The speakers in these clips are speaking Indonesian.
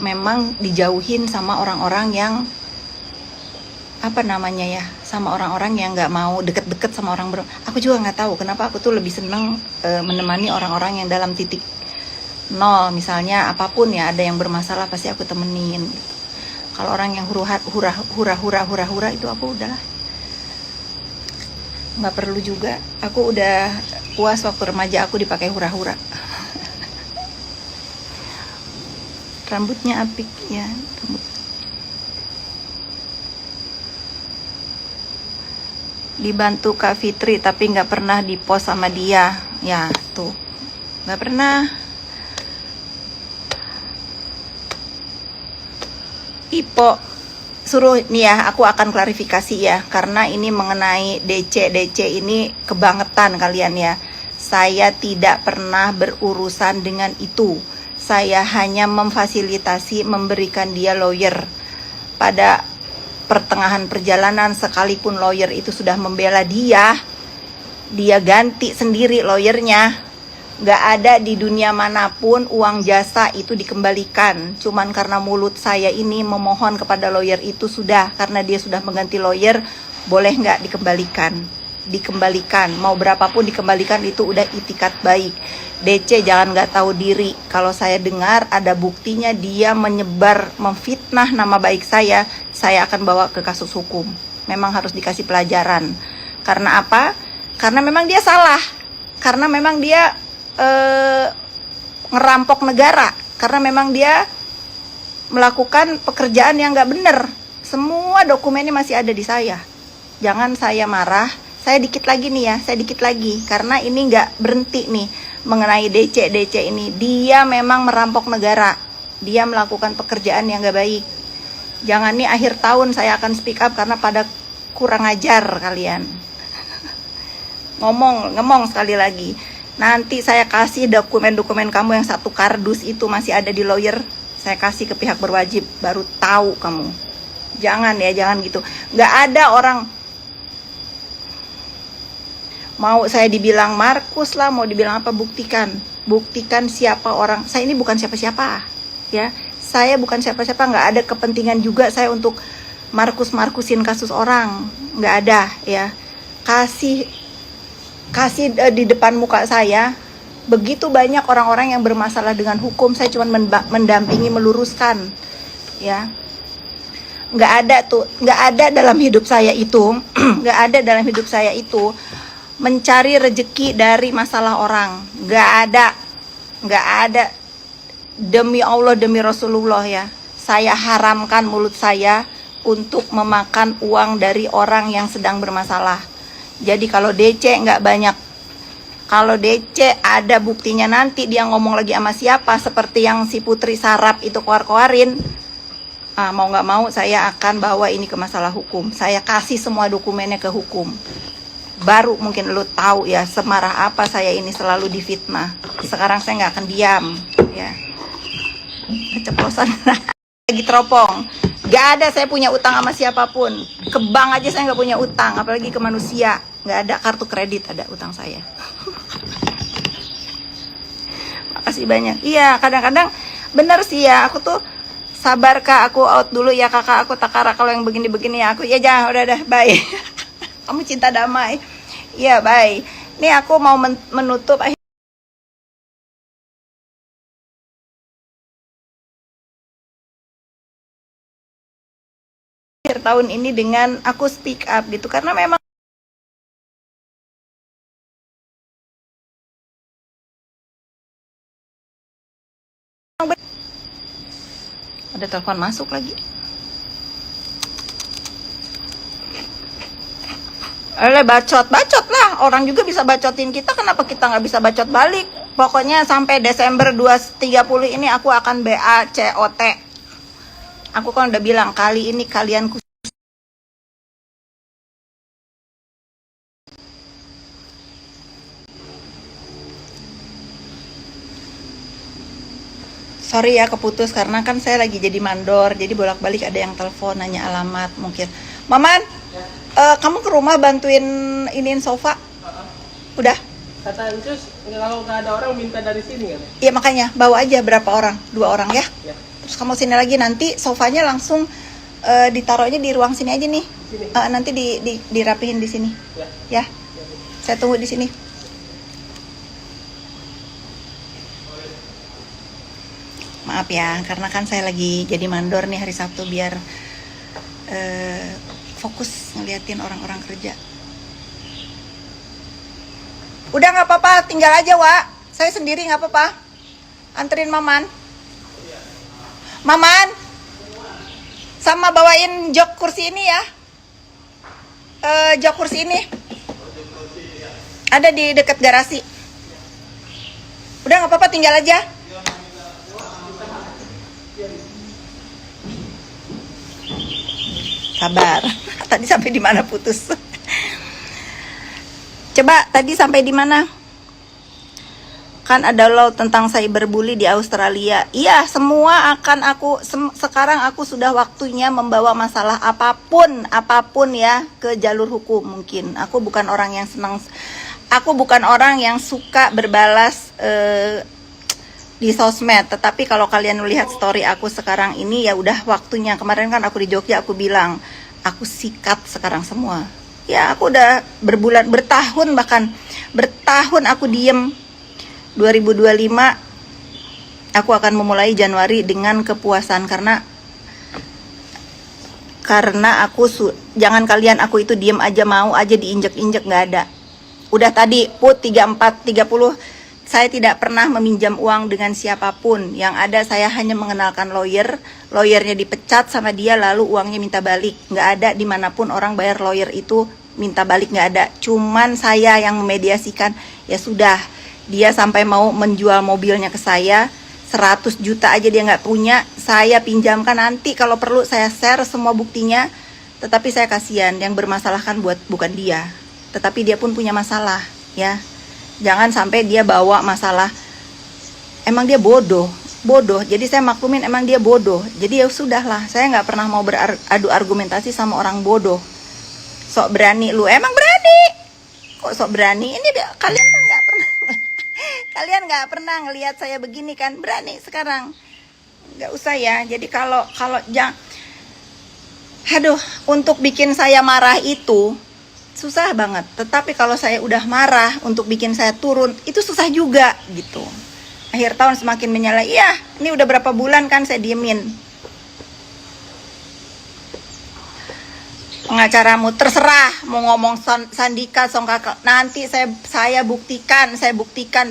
memang dijauhin sama orang-orang yang sama orang-orang yang nggak mau deket-deket sama orang aku juga nggak tahu kenapa aku tuh lebih seneng menemani orang-orang yang dalam titik nol, misalnya apapun ya, ada yang bermasalah pasti aku temenin. Kalau orang yang hura-hura itu aku udahlah, nggak perlu juga. Aku udah puas waktu remaja aku dipakai hura-hura. Rambutnya apik ya, dibantu Kak Fitri tapi nggak pernah dipost sama dia ya, tuh nggak pernah. Ipo suruh nih ya, aku akan klarifikasi ya, karena ini mengenai DC ini kebangetan kalian ya. Saya tidak pernah berurusan dengan itu. Saya hanya memfasilitasi, memberikan dia lawyer. Pada pertengahan perjalanan, sekalipun lawyer itu sudah membela dia ganti sendiri lawyernya. Gak ada di dunia manapun uang jasa itu dikembalikan. Cuman karena mulut saya ini memohon kepada lawyer itu sudah, karena dia sudah mengganti lawyer, boleh gak dikembalikan? Dikembalikan, mau berapapun dikembalikan, itu udah itikat baik. DC jangan gak tahu diri. Kalau saya dengar ada buktinya dia menyebar, memfitnah nama baik saya akan bawa ke kasus hukum. Memang harus dikasih pelajaran. Karena apa? Karena memang dia salah. Karena memang dia ngerampok negara. Karena memang dia melakukan pekerjaan yang gak bener. Semua dokumennya masih ada di saya. Jangan saya marah. Saya dikit lagi nih ya, karena ini nggak berhenti nih mengenai DC ini. Dia memang merampok negara, dia melakukan pekerjaan yang nggak baik. Jangan nih akhir tahun saya akan speak up karena pada kurang ajar kalian. Ngomong sekali lagi. Nanti saya kasih dokumen-dokumen kamu yang satu kardus itu masih ada di lawyer. Saya kasih ke pihak berwajib, baru tahu kamu. Jangan gitu. Nggak ada orang. Mau saya dibilang Markus lah, mau dibilang apa, buktikan siapa orang. Saya ini bukan siapa-siapa ya, saya bukan siapa-siapa, nggak ada kepentingan juga saya untuk Markusin kasus orang, nggak ada ya. Kasih di depan muka saya begitu banyak orang-orang yang bermasalah dengan hukum, saya cuma mendampingi, meluruskan ya. Nggak ada dalam hidup saya itu mencari rejeki dari masalah orang. Gak ada. Demi Allah, demi Rasulullah ya, saya haramkan mulut saya untuk memakan uang dari orang yang sedang bermasalah. Jadi kalau DC nggak banyak, kalau DC ada buktinya, nanti dia ngomong lagi sama siapa, seperti yang si Putri Sarap itu koar-koarin, mau nggak mau saya akan bawa ini ke masalah hukum. Saya kasih semua dokumennya ke hukum. Baru mungkin lu tahu ya semarah apa saya ini selalu difitnah. Sekarang saya nggak akan diam ya. Keceplosan lagi teropong. Gak ada saya punya utang sama siapapun. Ke bank aja saya nggak punya utang, apalagi ke manusia. Nggak ada. Kartu kredit ada utang saya. Makasih banyak. Iya, kadang-kadang bener sih ya, aku tuh sabar Kak, aku out dulu ya kakak, aku takara kalau yang begini-begini ya aku ya jangan, udah bye. Kamu cinta damai. Iya, bye. Nih aku mau menutup akhir tahun ini dengan aku speak up gitu, karena memang ada telepon masuk lagi. Bacot lah, orang juga bisa bacotin kita, kenapa kita nggak bisa bacot balik? Pokoknya sampai Desember 2030 ini aku akan BACOT. Aku kan udah bilang, kali ini kalian sorry ya keputus, karena kan saya lagi jadi mandor, jadi bolak-balik ada yang telepon nanya alamat mungkin. Maman, kamu ke rumah bantuin iniin sofa? Udah? Kata Encus, kalau nggak ada orang minta dari sini kan? Iya makanya bawa aja berapa orang? 2 orang ya? Ya. Terus kamu sini lagi, nanti sofanya langsung ditaruhnya di ruang sini aja nih. Nanti dirapihin di sini. Ya. Saya tunggu di sini. Maaf ya, karena kan saya lagi jadi mandor nih hari Sabtu biar fokus ngeliatin orang-orang kerja. Udah nggak apa-apa, tinggal aja Wak. Saya sendiri nggak apa-apa. Anterin Maman. Maman, sama bawain jok kursi ini ya. Jok kursi ini ada di dekat garasi. Udah nggak apa-apa, tinggal aja. Sabar. Tadi sampai di mana putus? Coba tadi sampai di mana? Kan ada law tentang cyberbully di Australia. Iya, semua akan sekarang aku sudah waktunya membawa masalah apapun ya ke jalur hukum mungkin. Aku bukan orang yang suka berbalas di sosmed, tetapi kalau kalian melihat story aku sekarang ini ya udah waktunya. Kemarin kan aku di Jogja aku bilang aku sikat sekarang semua. Ya aku udah bertahun aku diem. 2025 aku akan memulai Januari dengan kepuasan karena jangan kalian aku itu diem aja, mau aja diinjek-injek, nggak ada. Udah tadi put 34 30 saya tidak pernah meminjam uang dengan siapapun. Yang ada saya hanya mengenalkan lawyernya dipecat sama dia lalu uangnya minta balik. Nggak ada dimanapun orang bayar lawyer itu minta balik, nggak ada. Cuman saya yang memediasikan. Ya sudah, dia sampai mau menjual mobilnya ke saya 100 juta aja dia nggak punya, saya pinjamkan, nanti kalau perlu saya share semua buktinya. Tetapi saya kasihan, yang bermasalah kan bukan dia, tetapi dia pun punya masalah ya. Jangan sampai dia bawa masalah, emang dia bodoh. Jadi saya maklumin emang dia bodoh. Jadi ya sudahlah, saya nggak pernah mau beradu argumentasi sama orang bodoh. Sok berani lu, emang berani? Kok sok berani? Ini kalian kan nggak pernah. Kalian nggak pernah ngelihat saya begini kan, berani sekarang. Nggak usah ya. Jadi kalau untuk bikin saya marah itu susah banget. Tetapi kalau saya udah marah untuk bikin saya turun, itu susah juga gitu. Akhir tahun semakin menyala. Iya, ini udah berapa bulan kan saya diemin. Pengacaramu terserah mau ngomong Sandika, Songkaka, nanti saya buktikan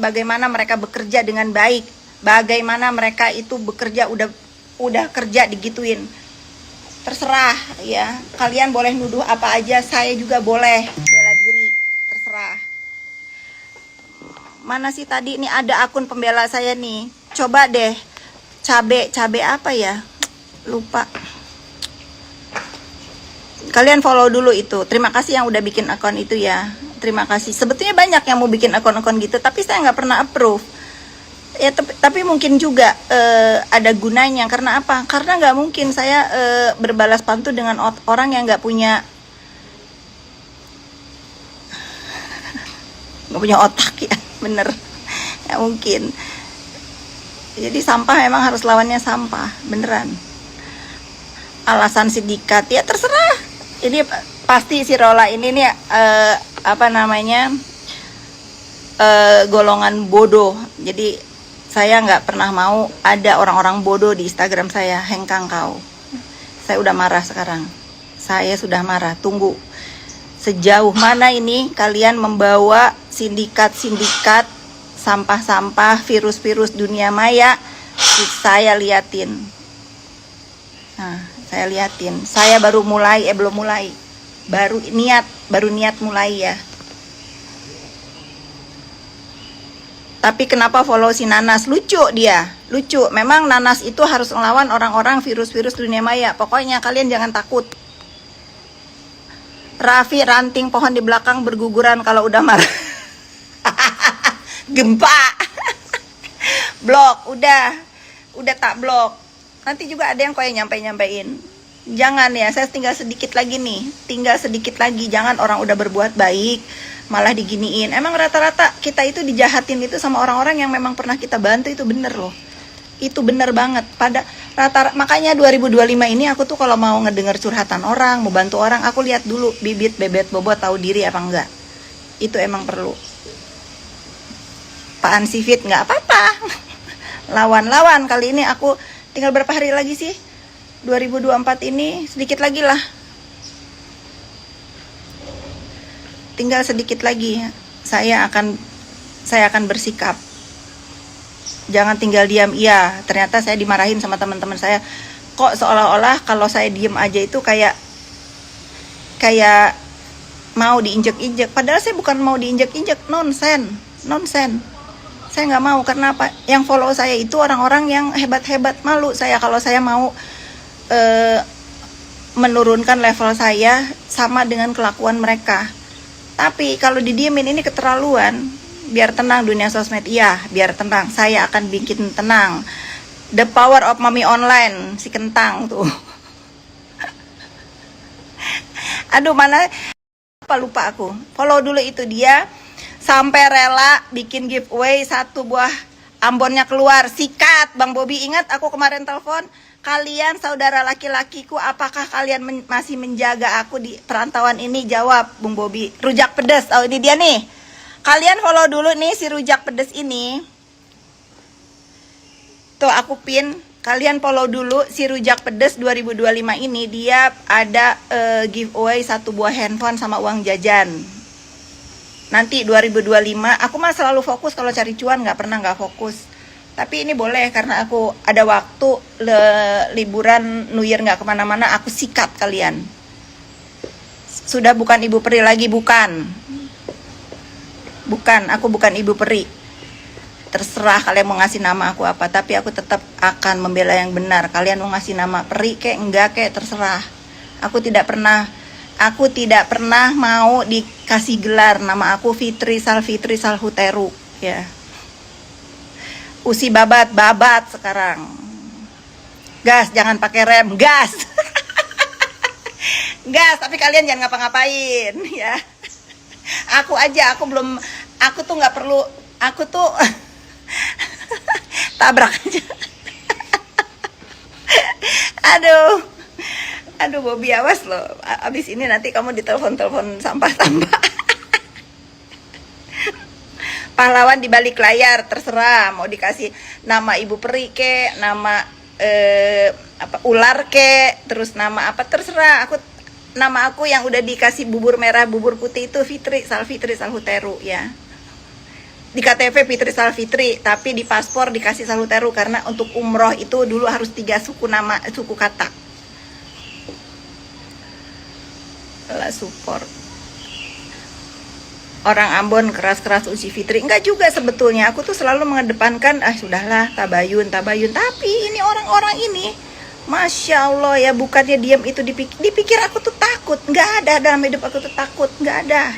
bagaimana mereka bekerja dengan baik, bagaimana mereka itu bekerja udah kerja digituin. Terserah ya, kalian boleh nuduh apa aja, saya juga boleh bela diri, terserah. Mana sih tadi nih ada akun pembela saya nih, coba deh, cabe apa ya, lupa. Kalian follow dulu itu. Terima kasih yang udah bikin akun itu ya. Terima kasih. Sebetulnya banyak yang mau bikin akun-akun gitu, tapi saya nggak pernah approve. Ya, tapi mungkin juga ada gunanya. Karena apa? Karena nggak mungkin saya berbalas pantun dengan orang yang nggak punya otak ya, bener. Nggak mungkin. Jadi sampah emang harus lawannya sampah, beneran. Alasan sindikat ya terserah. Ini pasti si Rola ini nih golongan bodoh. Jadi saya nggak pernah mau ada orang-orang bodoh di Instagram saya. Hengkang kau. Saya udah marah sekarang. Saya sudah marah. Tunggu sejauh mana ini kalian membawa sindikat sampah-sampah, virus-virus dunia maya. Saya liatin. Nah, saya liatin. Saya baru mulai, belum mulai. Baru niat mulai ya. Tapi kenapa follow si Nanas? Lucu dia, lucu. Memang Nanas itu harus ngelawan orang-orang virus-virus dunia maya. Pokoknya kalian jangan takut. Raffi, ranting pohon di belakang berguguran kalau udah marah. Gempa. Blok, udah tak blok. Nanti juga ada yang kayak nyampein. Jangan ya, saya tinggal sedikit lagi nih. Jangan orang udah berbuat baik malah diginiin. Emang rata-rata kita itu dijahatin itu sama orang-orang yang memang pernah kita bantu, itu bener loh. Itu bener banget. Pada makanya 2025 ini aku tuh kalau mau ngedenger curhatan orang, mau bantu orang, aku lihat dulu bibit bebet bobot tahu diri apa enggak. Itu emang perlu. Pak Ansifit nggak apa-apa. Lawan-lawan kali ini aku tinggal berapa hari lagi sih? 2024 ini sedikit lagi lah. Tinggal sedikit lagi. Saya akan bersikap. Jangan tinggal diam. Iya, ternyata saya dimarahin sama teman-teman saya. Kok seolah-olah kalau saya diem aja itu kayak mau diinjek-injek. Padahal saya bukan mau diinjek-injek. Nonsen. Saya nggak mau. Karena apa? Yang follow saya itu orang-orang yang hebat-hebat. Malu saya kalau saya mau menurunkan level saya sama dengan kelakuan mereka. Tapi kalau didiemin ini keterlaluan. Biar tenang dunia sosmed. Iya, biar tenang. Saya akan bikin tenang. The power of mommy online. Si kentang tuh. Aduh, mana lupa aku. Follow dulu itu dia. Sampai rela bikin giveaway 1 buah ambonnya keluar. Sikat Bang Bobi. Ingat aku kemarin telepon. Kalian saudara laki-lakiku, apakah kalian masih menjaga aku di perantauan ini? Jawab Bung Bobi. Rujak pedas. Oh, ini dia nih. Kalian follow dulu nih si rujak pedas ini. Tuh aku pin. Kalian follow dulu si rujak pedas 2025 ini. Dia ada giveaway 1 buah handphone sama uang jajan. Nanti 2025. Aku mah selalu fokus kalau cari cuan, nggak pernah nggak fokus. Tapi ini boleh karena aku ada waktu liburan New Year nggak kemana-mana. Aku sikat kalian. Sudah bukan Ibu Peri lagi, bukan. Aku bukan Ibu Peri. Terserah kalian mau ngasih nama aku apa, tapi aku tetap akan membela yang benar. Kalian mau ngasih nama Peri kek enggak kek terserah. Aku tidak pernah mau dikasih gelar. Nama aku Fitri Salhuteru ya. Usi babat sekarang. Gas, jangan pakai rem, gas. Gas, tapi kalian jangan ngapa-ngapain ya. Aku tuh nggak perlu, aku tuh tabrak aja. Aduh Bobi, awas loh. Abis ini nanti kamu ditelepon sampah-sampah. Pahlawan di balik layar, terserah mau dikasih nama Ibu Peri ke, nama ular ke, terus nama apa terserah. Nama aku yang udah dikasih bubur merah, bubur putih itu Fitri Salhuteru ya. Di KTP Fitri Salfitri, tapi di paspor dikasih Salhuteru karena untuk umroh itu dulu harus 3 suku kata. Lah support. Orang Ambon keras-keras uji Fitri. Enggak juga sebetulnya. Aku tuh selalu mengedepankan, sudahlah tabayun. Tapi ini orang-orang ini, Masya Allah ya, bukannya diam itu dipikir aku tuh takut. Enggak ada dalam hidup aku tuh takut. Enggak ada.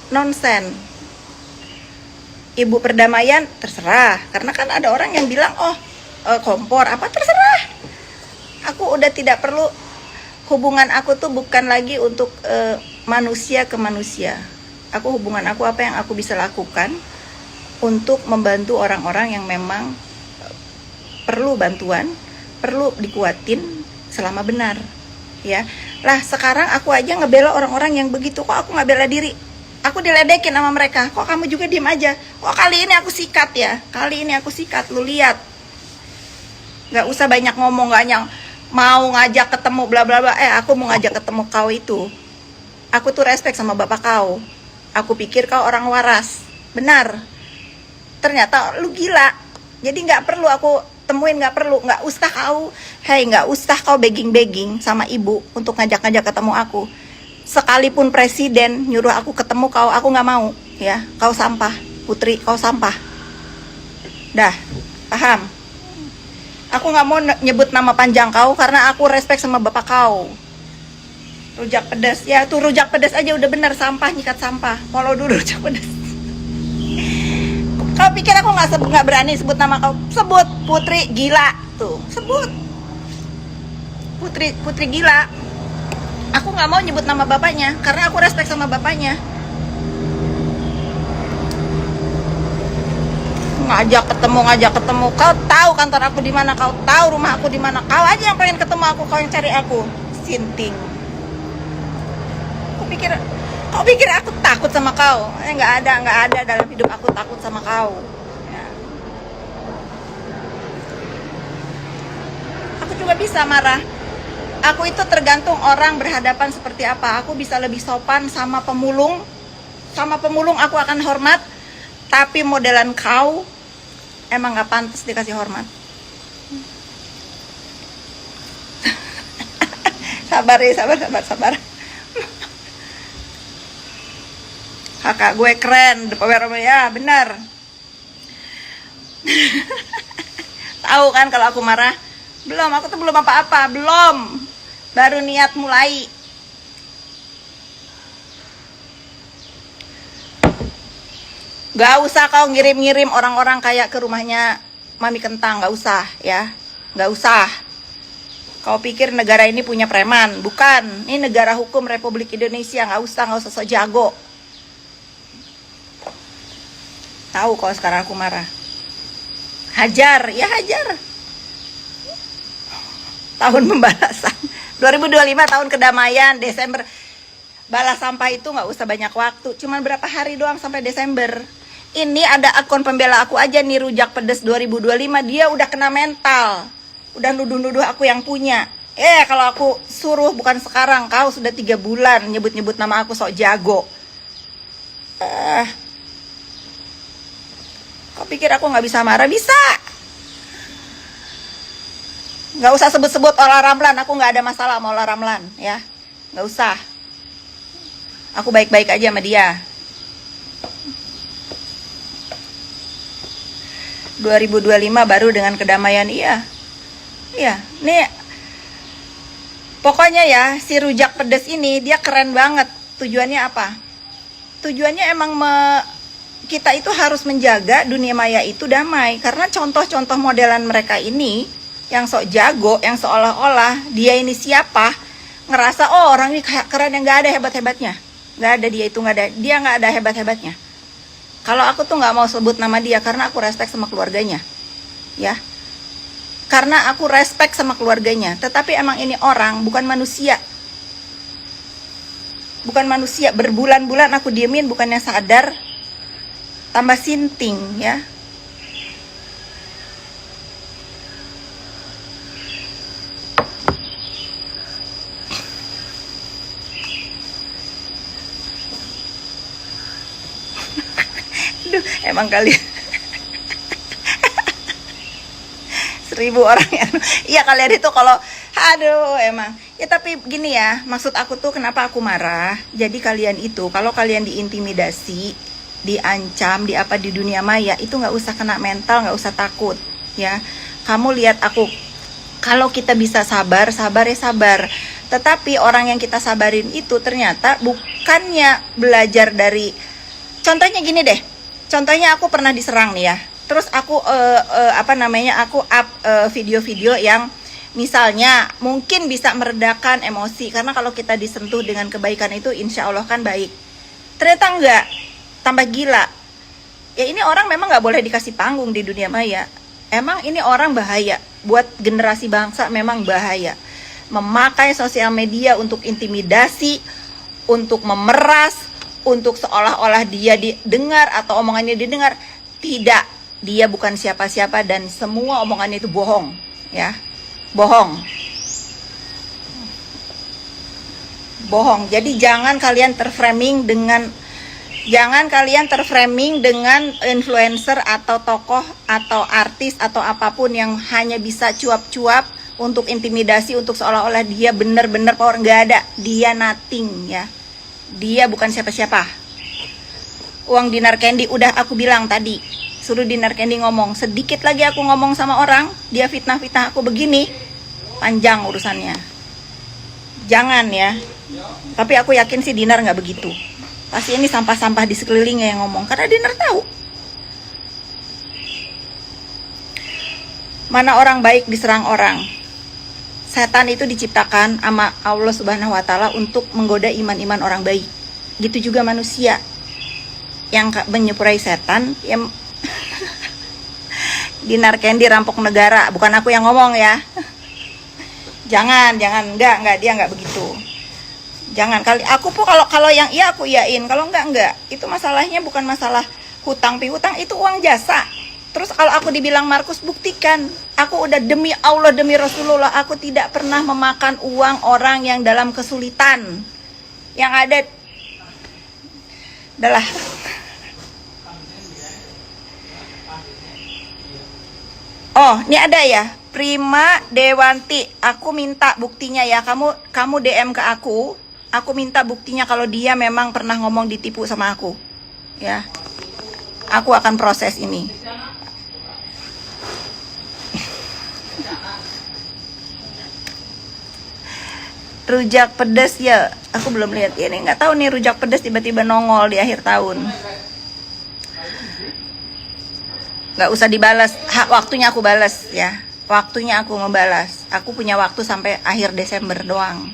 Nonsen. Ibu perdamaian, terserah. Karena kan ada orang yang bilang, kompor, apa terserah. Aku udah tidak perlu. Hubungan aku tuh bukan lagi untuk manusia ke manusia. Hubungan aku apa yang aku bisa lakukan untuk membantu orang-orang yang memang perlu bantuan, perlu dikuatin selama benar, ya. Lah sekarang aku aja ngebela orang-orang yang begitu, kok aku nggak bela diri? Aku diledekin sama mereka, kok kamu juga diem aja? Kok kali ini aku sikat ya? Kali ini aku sikat, lu lihat. Nggak usah banyak ngomong, mau ngajak ketemu bla bla bla. Aku mau ngajak ketemu kau itu. Aku tuh respect sama bapak kau. Aku pikir kau orang waras. Benar. Ternyata lu gila. Jadi nggak perlu aku temuin, nggak usah kau begging sama ibu untuk ngajak ketemu aku. Sekalipun presiden nyuruh aku ketemu kau, aku nggak mau. Ya, kau sampah, Putri, kau sampah. Dah, paham? Aku nggak mau nyebut nama panjang kau karena aku respect sama bapak kau. Rujak pedas, ya tuh rujak pedas aja udah bener, sampah, nyikat sampah. Follow dulu rujak pedas. Kau pikir aku nggak berani sebut nama kau? Sebut Putri gila tuh, sebut Putri gila. Aku nggak mau nyebut nama bapaknya karena aku respect sama bapaknya. ngajak ketemu. Kau tahu kantor aku di mana, kau tahu rumah aku di mana. Kau aja yang pengen ketemu aku, kau yang cari aku. Sinting. Kau pikir aku takut sama kau? Nggak ada dalam hidup aku takut sama kau. Ya. Aku juga bisa marah. Aku itu tergantung orang berhadapan seperti apa. Aku bisa lebih sopan sama pemulung. Sama pemulung aku akan hormat. Tapi modelan kau emang gak pantas dikasih hormat. Sabar ya, sabar. Kakak gue keren, ya benar. Tahu kan kalau aku marah? Belum, aku tuh belum apa-apa, belum. Baru niat mulai. Gak usah kau ngirim-ngirim orang-orang kayak ke rumahnya Mami Kentang, gak usah ya. Gak usah. Kau pikir negara ini punya preman? Bukan, ini negara hukum Republik Indonesia. Gak usah sok jago. Tahu kalau sekarang aku marah. Hajar, ya hajar. Tahun pembalasan 2025 tahun kedamaian, Desember. Balas sampah itu gak usah banyak waktu, cuman berapa hari doang sampai Desember. Ini ada akun pembela aku aja nih, Rujak Pedes 2025, dia udah kena mental. Udah nuduh-nuduh aku yang punya. Kalau aku suruh bukan sekarang, kau sudah 3 bulan nyebut-nyebut nama aku sok jago. Kau pikir aku gak bisa marah? Bisa. Gak usah sebut-sebut Ola Ramlan, aku gak ada masalah sama Ola Ramlan ya. Gak usah. Aku baik-baik aja sama dia. 2025 baru dengan kedamaian, iya. Nih pokoknya ya, si Rujak Pedes ini dia keren banget. Tujuannya apa? Tujuannya emang kita itu harus menjaga dunia maya itu damai. Karena contoh-contoh modelan mereka ini yang sok jago, yang seolah-olah dia ini siapa, ngerasa oh orang ini kayak keren yang gak ada hebat-hebatnya. Gak ada, dia itu dia gak ada hebat-hebatnya. Kalau aku tuh gak mau sebut nama dia karena aku respect sama keluarganya, ya. Karena aku respect sama keluarganya. Tetapi emang ini orang, bukan manusia. Bukan manusia. Berbulan-bulan aku diemin, bukannya sadar, tambah sinting, ya. Aduh, emang kalian 1000 orang ya. Iya kalian itu kalau aduh emang. Ya tapi gini ya, maksud aku tuh kenapa aku marah. Jadi kalian itu kalau kalian diintimidasi, diancam, di dunia maya itu nggak usah kena mental, nggak usah takut ya. Kamu lihat aku, kalau kita bisa sabar ya sabar. Tetapi orang yang kita sabarin itu ternyata bukannya belajar dari. Contohnya gini deh. Contohnya aku pernah diserang nih ya. Terus aku aku up video-video yang misalnya mungkin bisa meredakan emosi. Karena kalau kita disentuh dengan kebaikan itu insya Allah kan baik. Ternyata enggak, tambah gila. Ya ini orang memang nggak boleh dikasih panggung di dunia maya. Emang ini orang bahaya. Buat generasi bangsa memang bahaya. Memakai sosial media untuk intimidasi, untuk memeras, untuk seolah-olah dia didengar atau omongannya didengar. Tidak, dia bukan siapa-siapa dan semua omongannya itu bohong, ya. Bohong. Jadi jangan kalian terframing dengan influencer atau tokoh atau artis atau apapun yang hanya bisa cuap-cuap untuk intimidasi, untuk seolah-olah dia benar-benar power. Nggak ada, dia nothing ya. Dia bukan siapa-siapa. Uang dinar candy udah aku bilang tadi. Suruh dinar candy ngomong. Sedikit lagi aku ngomong sama orang, dia fitnah-fitnah aku begini, panjang urusannya. Jangan ya. Tapi aku yakin sih dinar nggak begitu. Pasti ini sampah-sampah di sekelilingnya yang ngomong. Karena dinar tahu. Mana orang baik diserang orang. Setan itu diciptakan sama Allah Subhanahu wa Ta'ala untuk menggoda iman-iman orang baik. Gitu juga manusia yang menyupurai setan yang Dinar Candy rampok negara, bukan aku yang ngomong ya. Jangan, enggak, dia enggak begitu. Jangan kali aku pun kalau yang iya aku iyain, kalau enggak. Itu masalahnya bukan masalah hutang piutang, itu uang jasa. Terus kalau aku dibilang Markus, buktikan. Aku udah demi Allah, demi Rasulullah, aku tidak pernah memakan uang orang yang dalam kesulitan. Yang ada adalah oh, ini ada ya. Prima Dewanti, aku minta buktinya ya. Kamu DM ke aku. Aku minta buktinya kalau dia memang pernah ngomong ditipu sama aku. Ya. Aku akan proses ini. Rujak pedas ya. Aku belum lihat ini. Nggak tahu nih rujak pedas tiba-tiba nongol di akhir tahun. Nggak usah dibalas. Waktunya aku balas ya. Waktunya aku ngebalas. Aku punya waktu sampai akhir Desember doang.